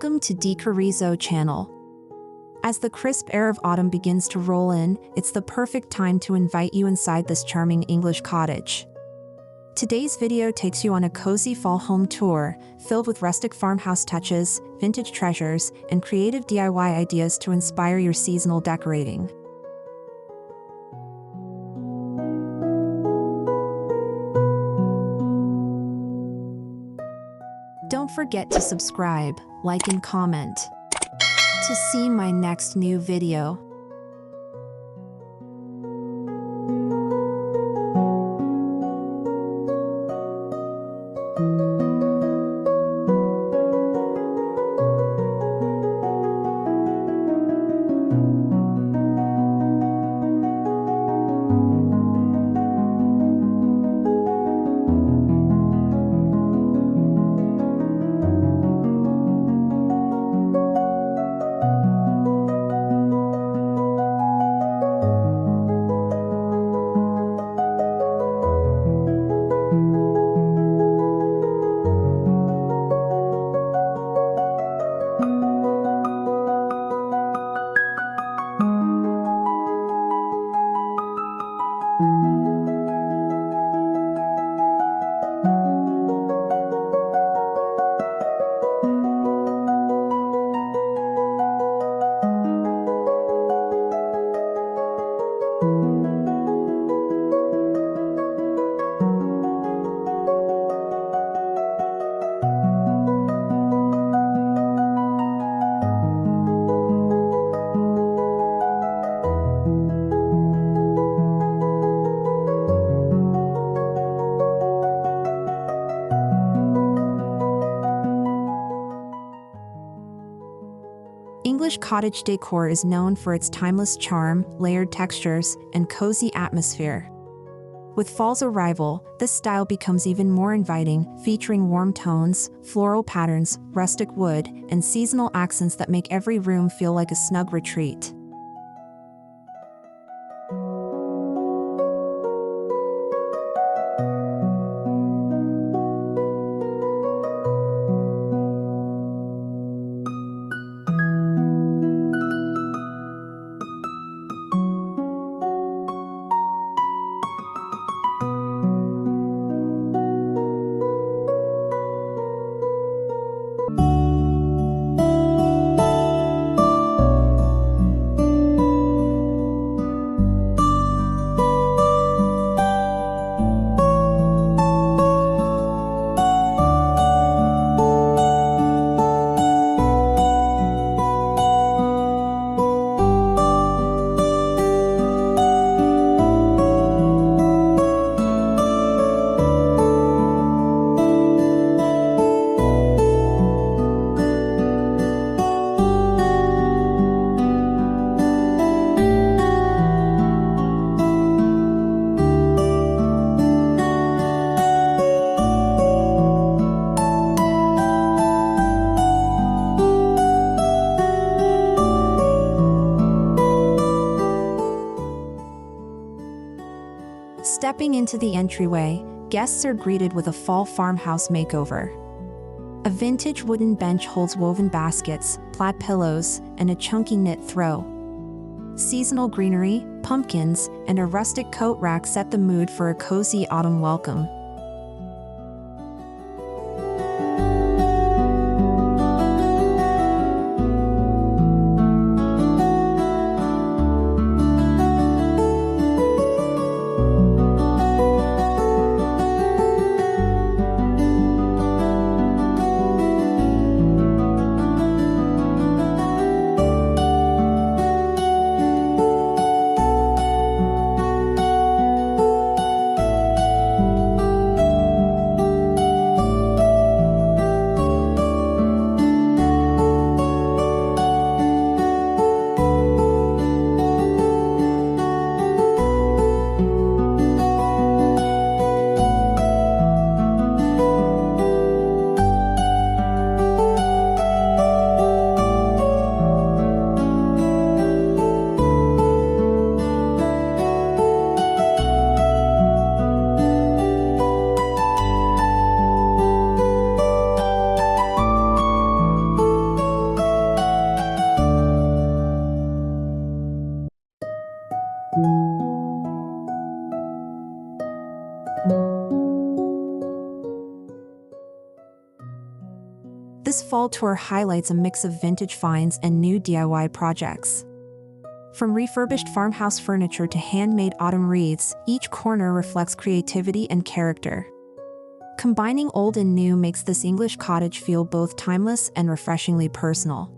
Welcome to Decorizo channel. As the crisp air of autumn begins to roll in, it's the perfect time to invite you inside this charming English cottage. Today's video takes you on a cozy fall home tour, filled with rustic farmhouse touches, vintage treasures, and creative DIY ideas to inspire your seasonal decorating. Don't forget to subscribe, like, and comment to see my next new video. English cottage decor is known for its timeless charm, layered textures, and cozy atmosphere. With fall's arrival, this style becomes even more inviting, featuring warm tones, floral patterns, rustic wood, and seasonal accents that make every room feel like a snug retreat. Stepping into the entryway, guests are greeted with a fall farmhouse makeover. A vintage wooden bench holds woven baskets, plaid pillows, and a chunky knit throw. Seasonal greenery, pumpkins, and a rustic coat rack set the mood for a cozy autumn welcome. fall tour highlights a mix of vintage finds and new DIY projects. From refurbished farmhouse furniture to handmade autumn wreaths, each corner reflects creativity and character. Combining old and new makes this English cottage feel both timeless and refreshingly personal.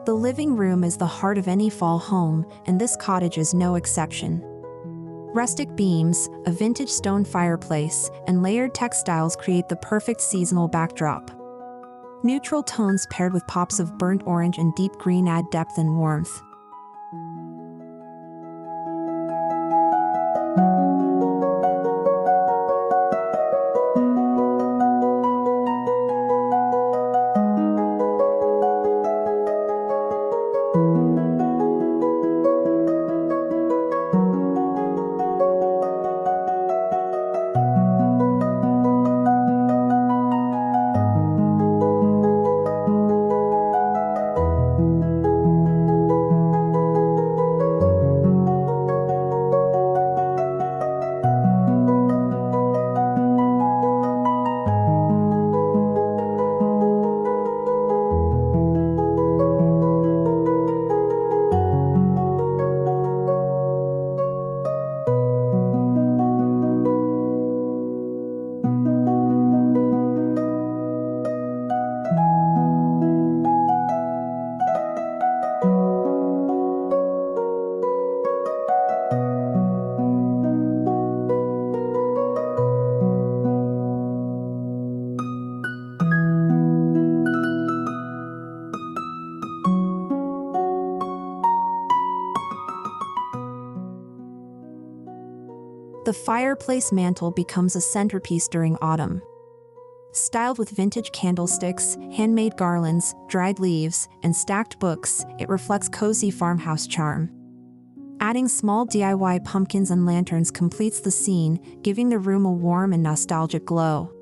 The living room is the heart of any fall home, and this cottage is no exception. Rustic beams, a vintage stone fireplace, and layered textiles create the perfect seasonal backdrop. Neutral tones paired with pops of burnt orange and deep green add depth and warmth. The fireplace mantel becomes a centerpiece during autumn. Styled with vintage candlesticks, handmade garlands, dried leaves, and stacked books, it reflects cozy farmhouse charm. Adding small DIY pumpkins and lanterns completes the scene, giving the room a warm and nostalgic glow.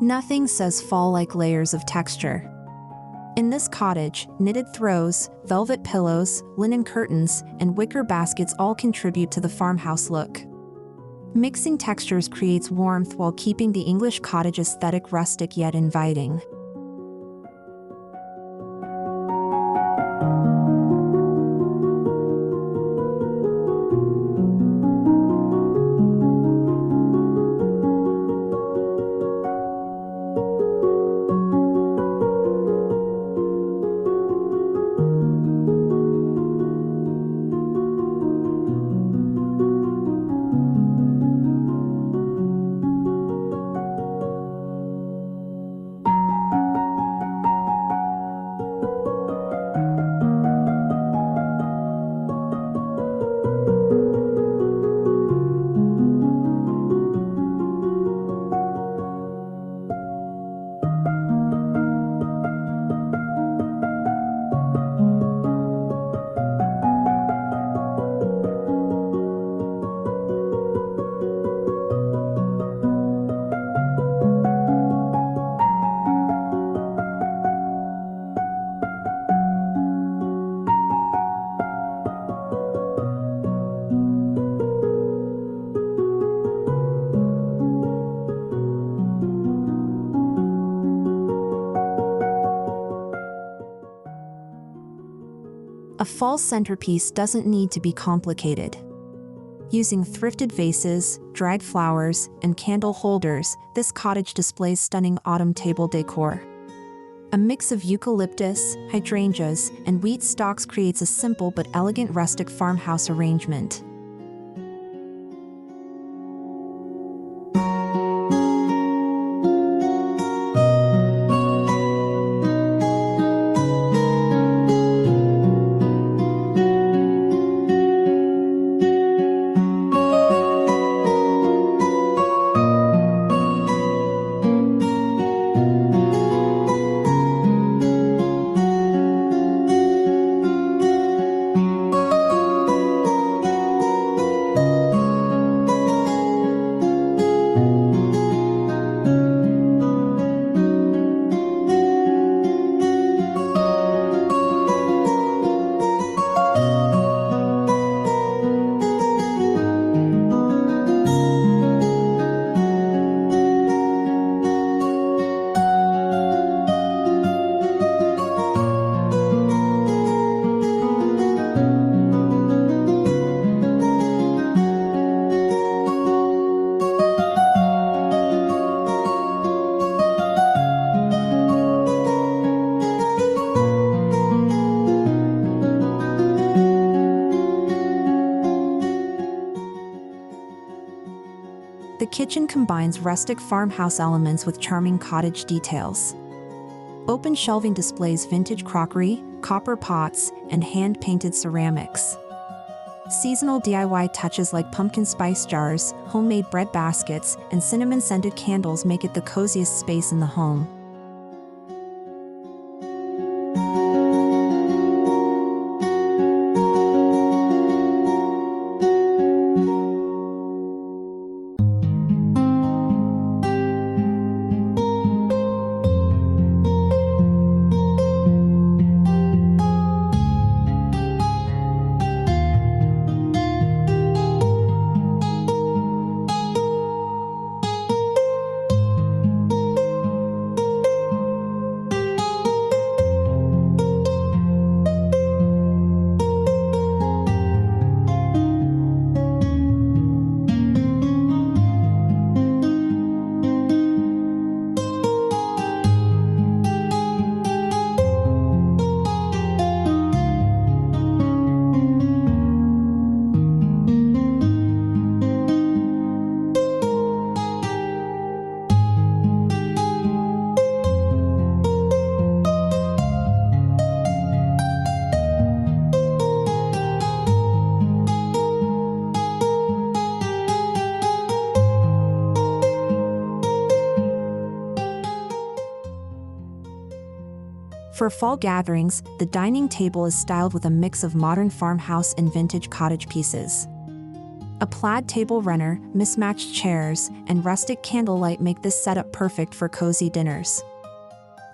Nothing says fall like layers of texture. In this cottage, knitted throws, velvet pillows, linen curtains, and wicker baskets all contribute to the farmhouse look. Mixing textures creates warmth while keeping the English cottage aesthetic rustic yet inviting. fall centerpiece doesn't need to be complicated. Using thrifted vases, dried flowers, and candle holders, this cottage displays stunning autumn table decor. A mix of eucalyptus, hydrangeas, and wheat stalks creates a simple but elegant rustic farmhouse arrangement. The kitchen combines rustic farmhouse elements with charming cottage details. Open shelving displays vintage crockery, copper pots, and hand-painted ceramics. Seasonal DIY touches like pumpkin spice jars, homemade bread baskets, and cinnamon-scented candles make it the coziest space in the home. For fall gatherings, the dining table is styled with a mix of modern farmhouse and vintage cottage pieces. A plaid table runner, mismatched chairs, and rustic candlelight make this setup perfect for cozy dinners.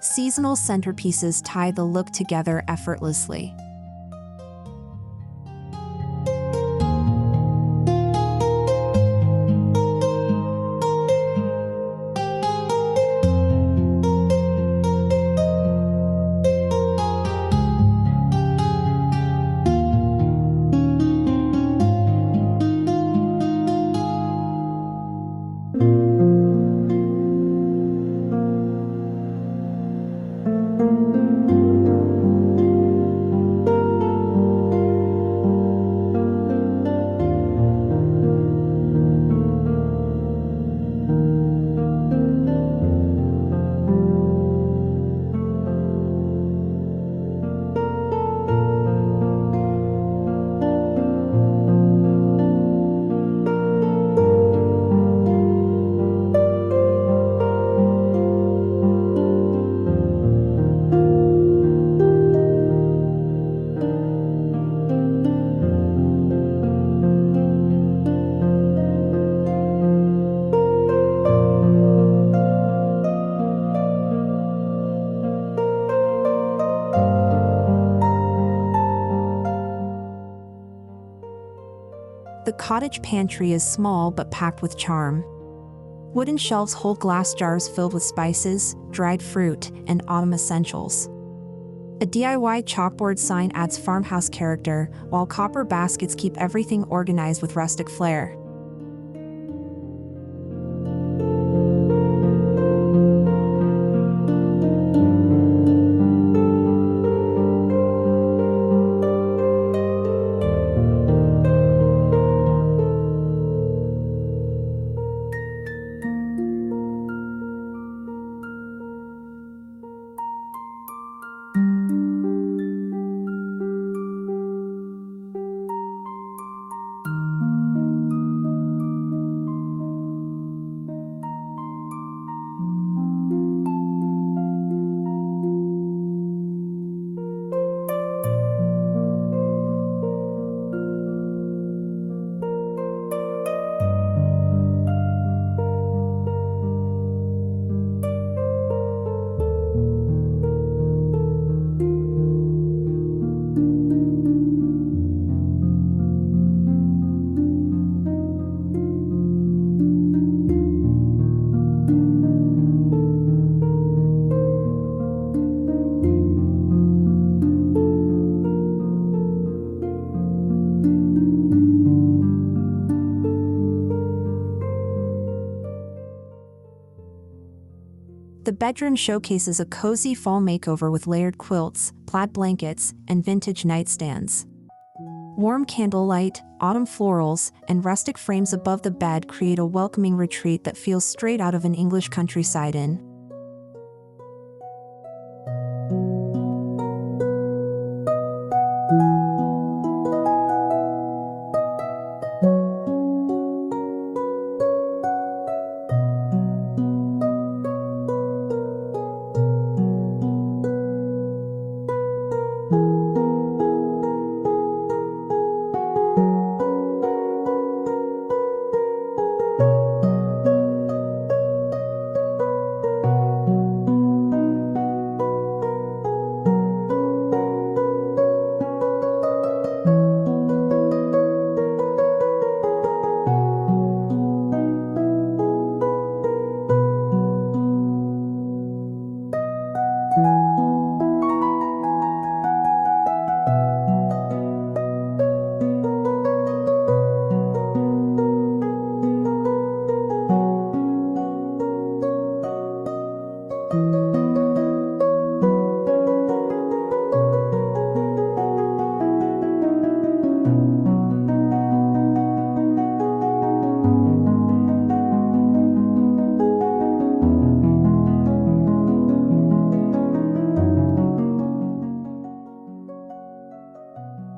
Seasonal centerpieces tie the look together effortlessly. The cottage pantry is small but packed with charm. Wooden shelves hold glass jars filled with spices, dried fruit, and autumn essentials. A DIY chalkboard sign adds farmhouse character, while copper baskets keep everything organized with rustic flair. The bedroom showcases a cozy fall makeover with layered quilts, plaid blankets, and vintage nightstands. Warm candlelight, autumn florals, and rustic frames above the bed create a welcoming retreat that feels straight out of an English countryside inn.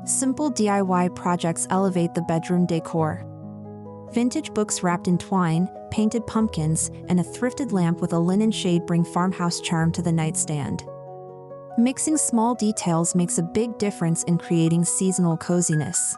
Simple DIY projects elevate the bedroom decor. Vintage books wrapped in twine, painted pumpkins, and a thrifted lamp with a linen shade bring farmhouse charm to the nightstand. Mixing small details makes a big difference in creating seasonal coziness.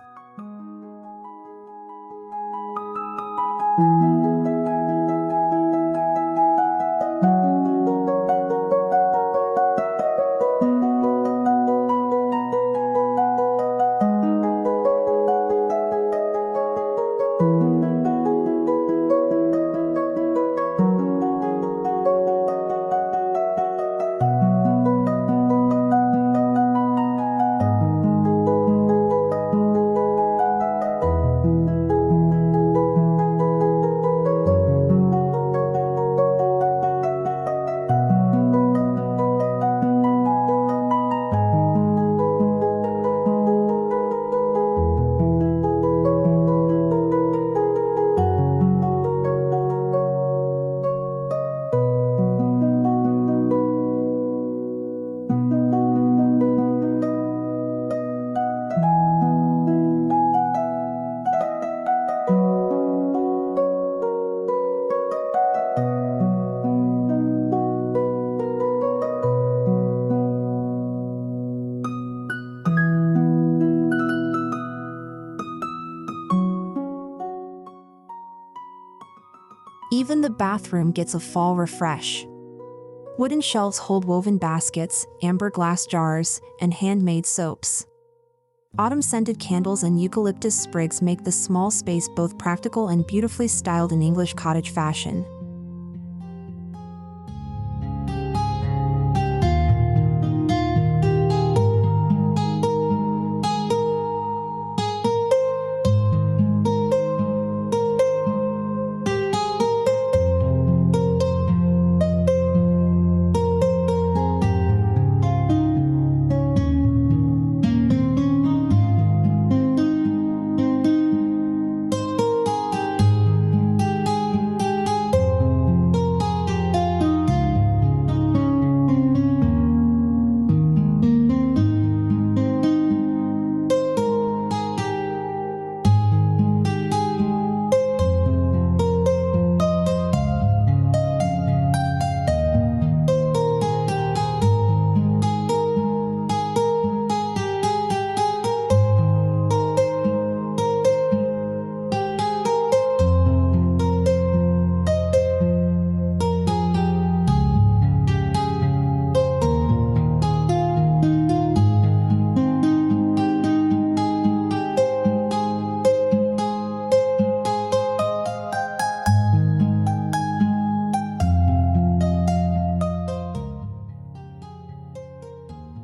Even the bathroom gets a fall refresh. Wooden shelves hold woven baskets, amber glass jars, and handmade soaps. Autumn-scented candles and eucalyptus sprigs make this small space both practical and beautifully styled in English cottage fashion.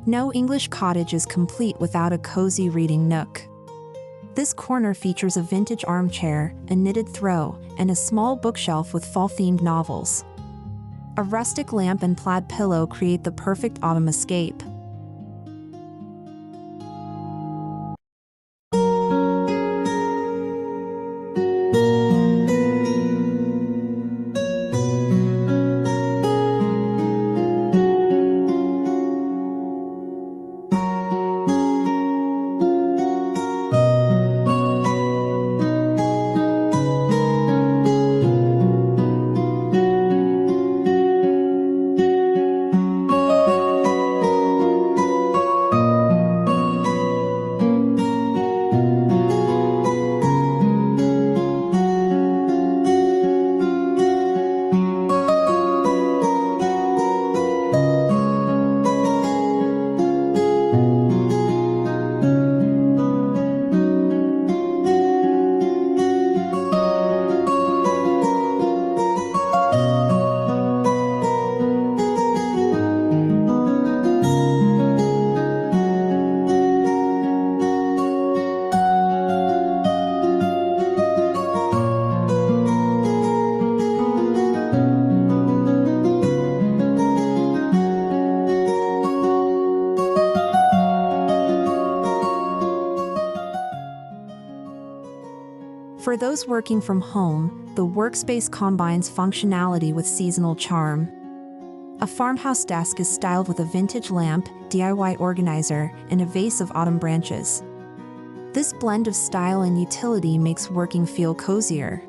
No English cottage is complete without a cozy reading nook. This corner features a vintage armchair, a knitted throw, and a small bookshelf with fall-themed novels. A rustic lamp and plaid pillow create the perfect autumn escape. For those working from home, the Workspace combines functionality with seasonal charm. A farmhouse desk is styled with a vintage lamp, DIY organizer, and a vase of autumn branches. This blend of style and utility makes working feel cozier.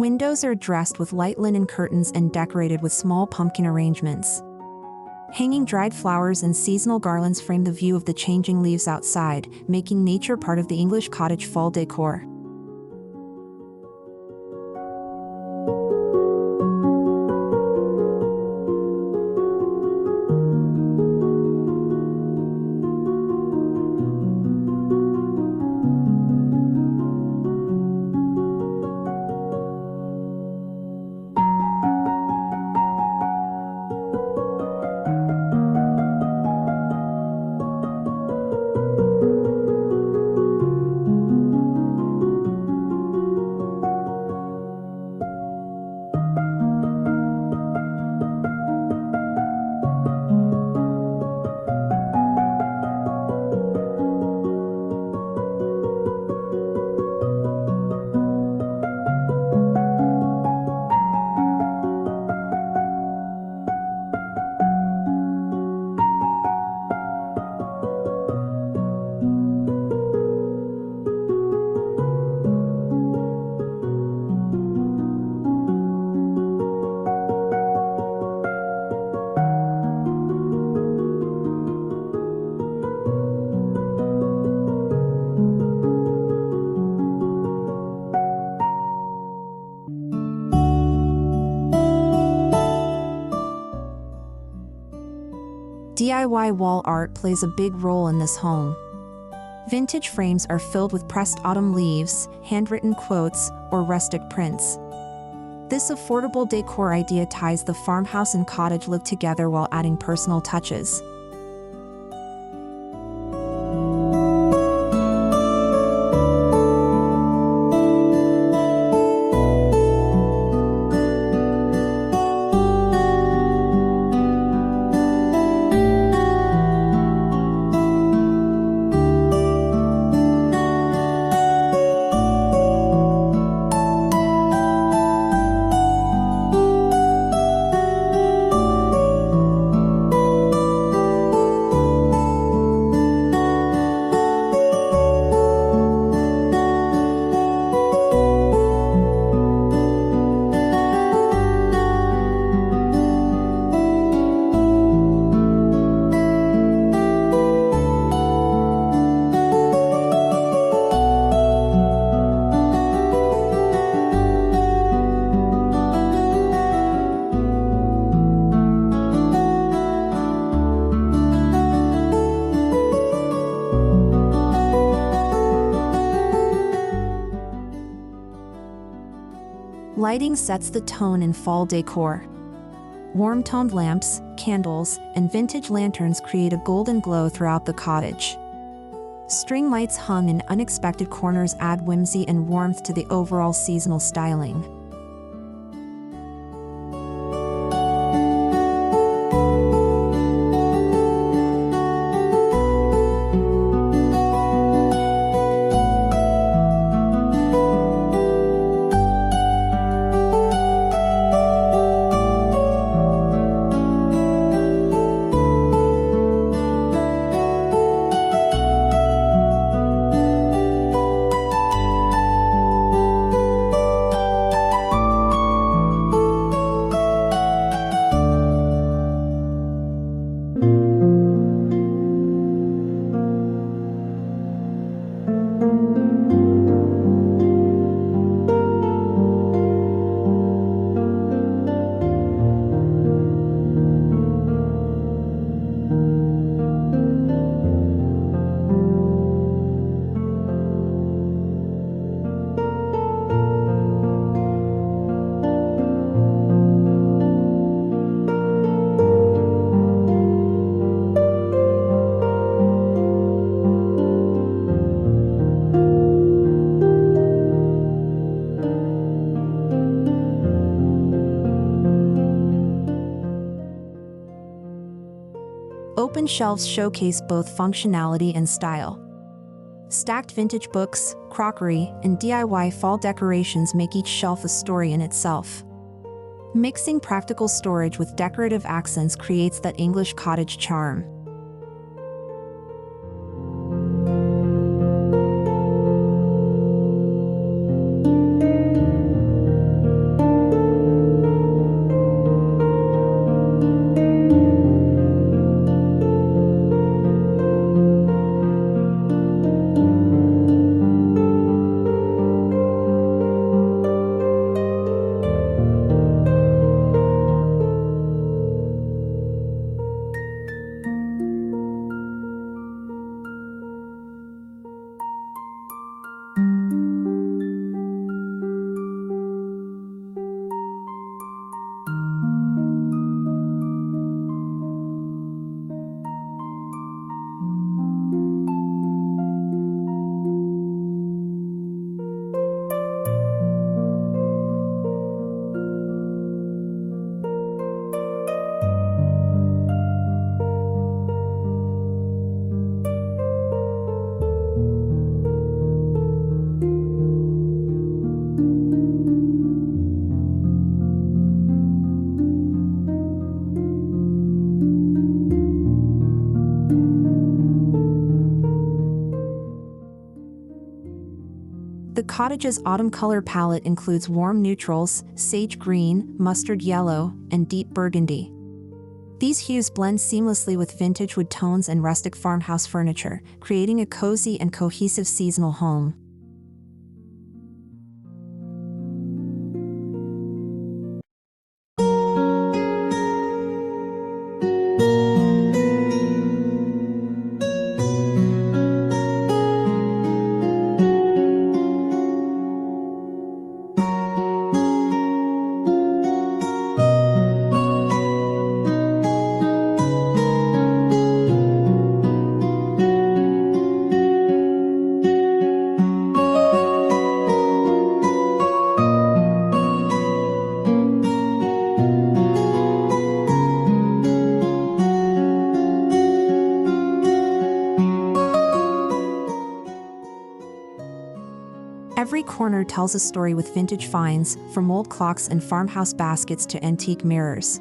Windows are dressed with light linen curtains and decorated with small pumpkin arrangements. Hanging dried flowers and seasonal garlands frame the view of the changing leaves outside, making nature part of the English cottage fall decor. DIY wall art plays a big role in this home. Vintage frames are filled with pressed autumn leaves, handwritten quotes, or rustic prints. This affordable decor idea ties the farmhouse and cottage look together while adding personal touches. Lighting sets the tone in fall decor. Warm-toned lamps, candles, and vintage lanterns create a golden glow throughout the cottage. String lights hung in unexpected corners add whimsy and warmth to the overall seasonal styling. Open shelves showcase both functionality and style. Stacked vintage books, crockery, and DIY fall decorations make each shelf a story in itself. Mixing practical storage with decorative accents creates that English cottage charm. The cottage's autumn color palette includes warm neutrals, sage green, mustard yellow, and deep burgundy. These hues blend seamlessly with vintage wood tones and rustic farmhouse furniture, creating a cozy and cohesive seasonal home. Every corner tells a story with vintage finds, from old clocks and farmhouse baskets to antique mirrors.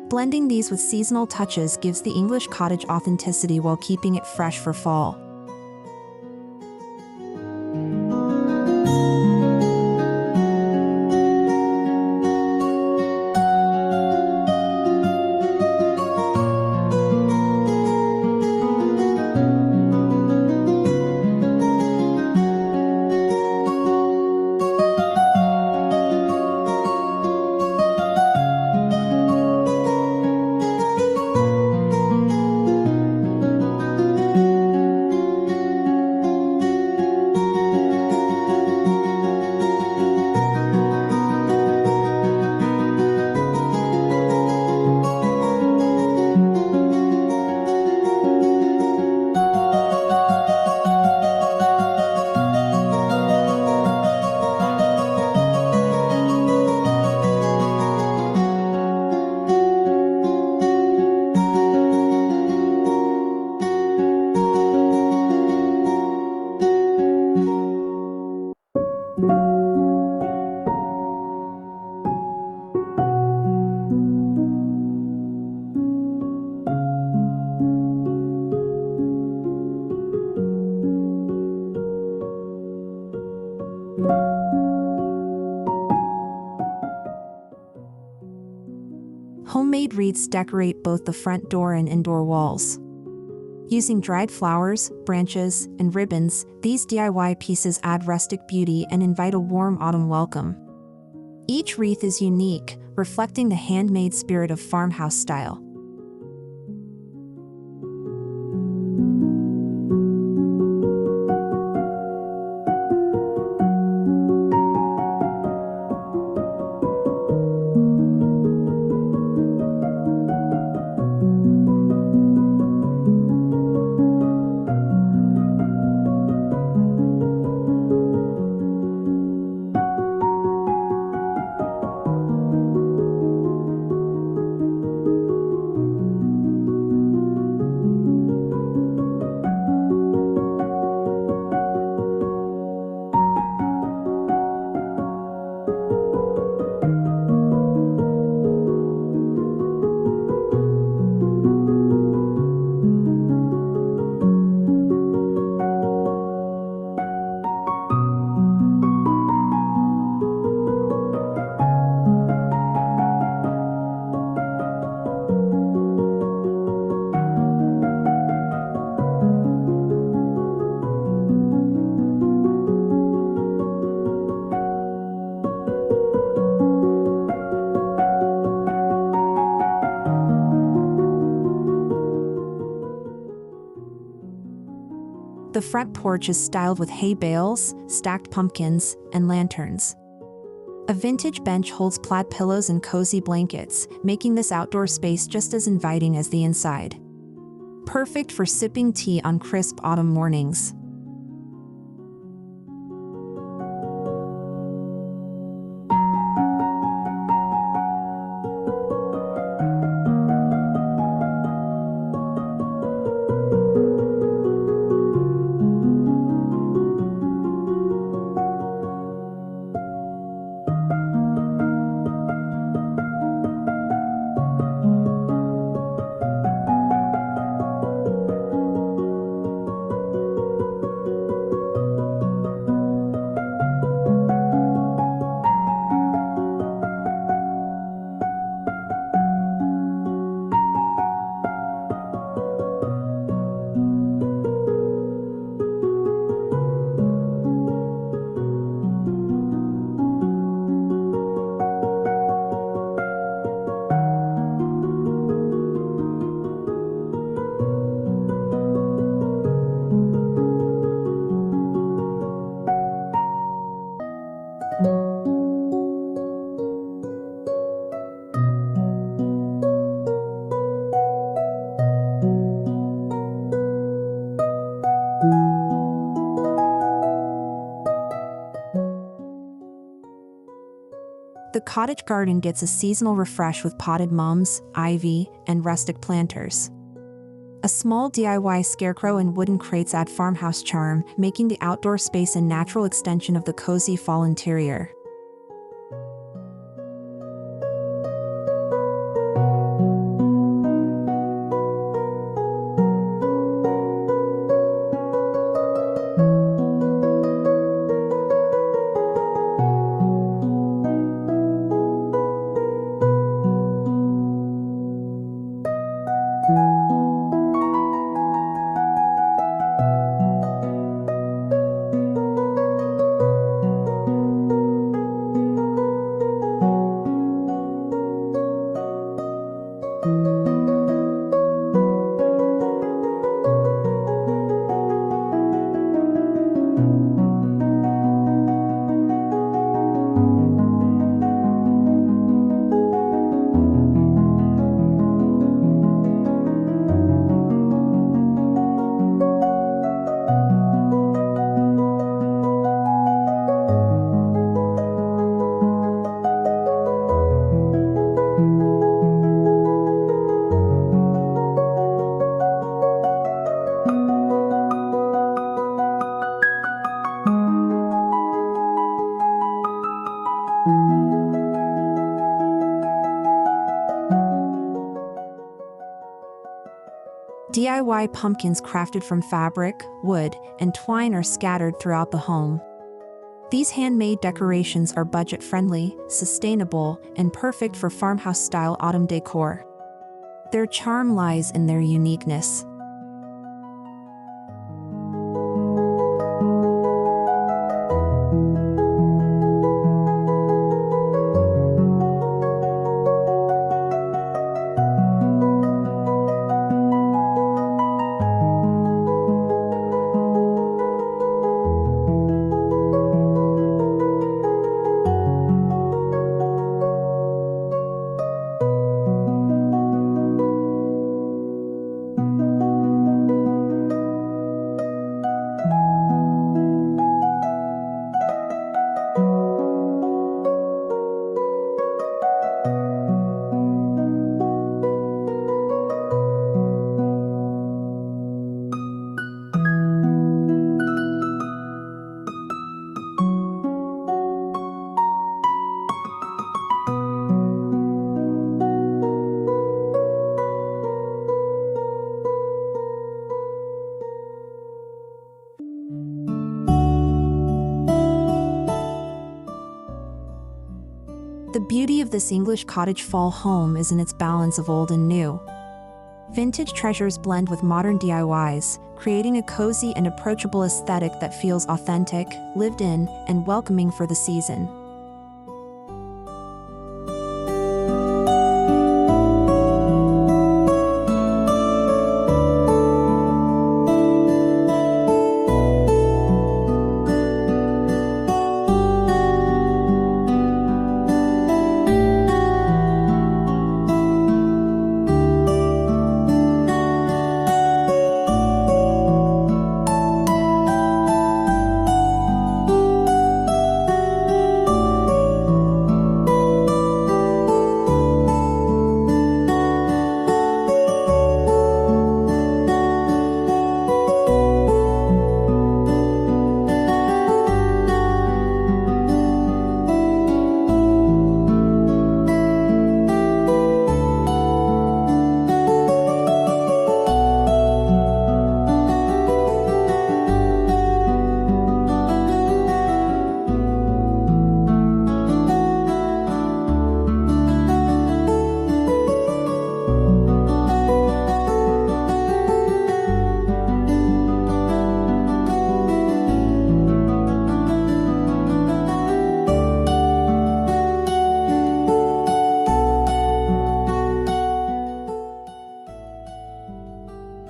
Blending these with seasonal touches gives the English cottage authenticity while keeping it fresh for fall. Homemade wreaths decorate both the front door and indoor walls. Using dried flowers, branches, and ribbons, these DIY pieces add rustic beauty and invite a warm autumn welcome. Each wreath is unique, reflecting the handmade spirit of farmhouse style. The front porch is styled with hay bales, stacked pumpkins, and lanterns. A vintage bench holds plaid pillows and cozy blankets, making this outdoor space just as inviting as the inside. Perfect for sipping tea on crisp autumn mornings. The cottage garden gets a seasonal refresh with potted mums, ivy, and rustic planters. A small DIY scarecrow and wooden crates add farmhouse charm, making the outdoor space a natural extension of the cozy fall interior. DIY pumpkins crafted from fabric, wood, and twine are scattered throughout the home. These handmade decorations are budget-friendly, sustainable, and perfect for farmhouse-style autumn decor. Their charm lies in their uniqueness. The beauty of this English cottage fall home is in its balance of old and new. Vintage treasures blend with modern DIYs, creating a cozy and approachable aesthetic that feels authentic, lived in, and welcoming for the season.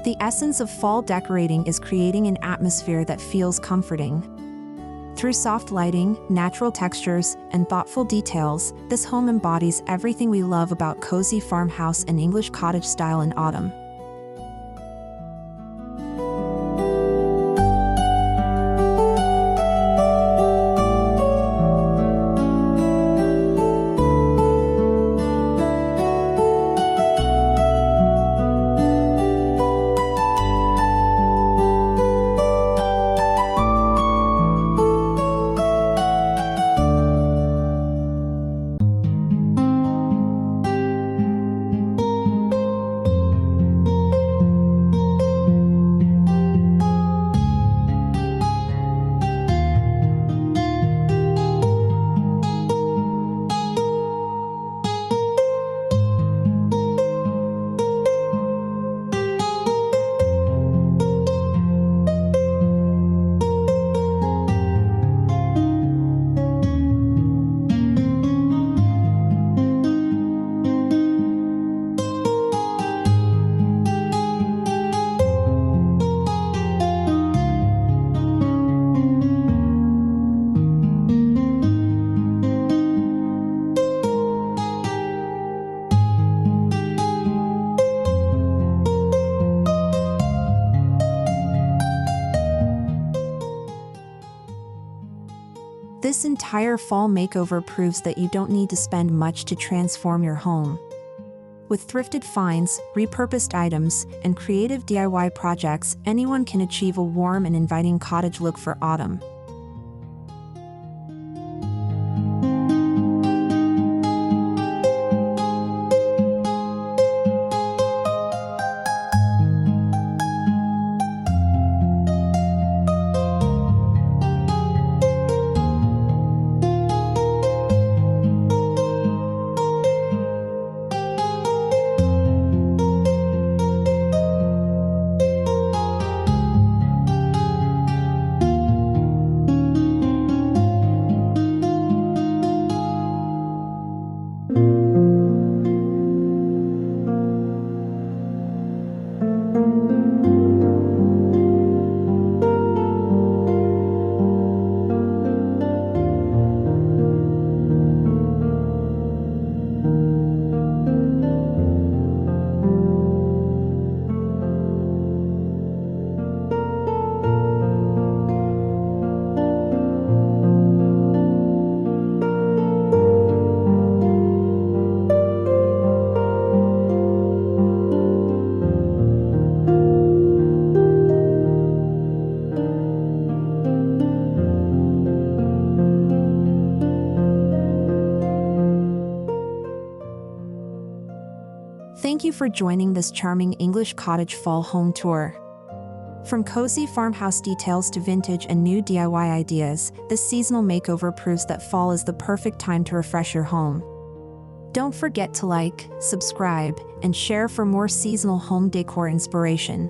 The essence of fall decorating is creating an atmosphere that feels comforting. Through soft lighting, natural textures, and thoughtful details, this home embodies everything we love about cozy farmhouse and English cottage style in autumn. This entire fall makeover proves that you don't need to spend much to transform your home. With thrifted finds, repurposed items, and creative DIY projects, anyone can achieve a warm and inviting cottage look for autumn. Thank you for joining this charming English cottage fall home tour. From cozy farmhouse details to vintage and new DIY ideas, this seasonal makeover proves that fall is the perfect time to refresh your home. Don't forget to like, subscribe, and share for more seasonal home decor inspiration.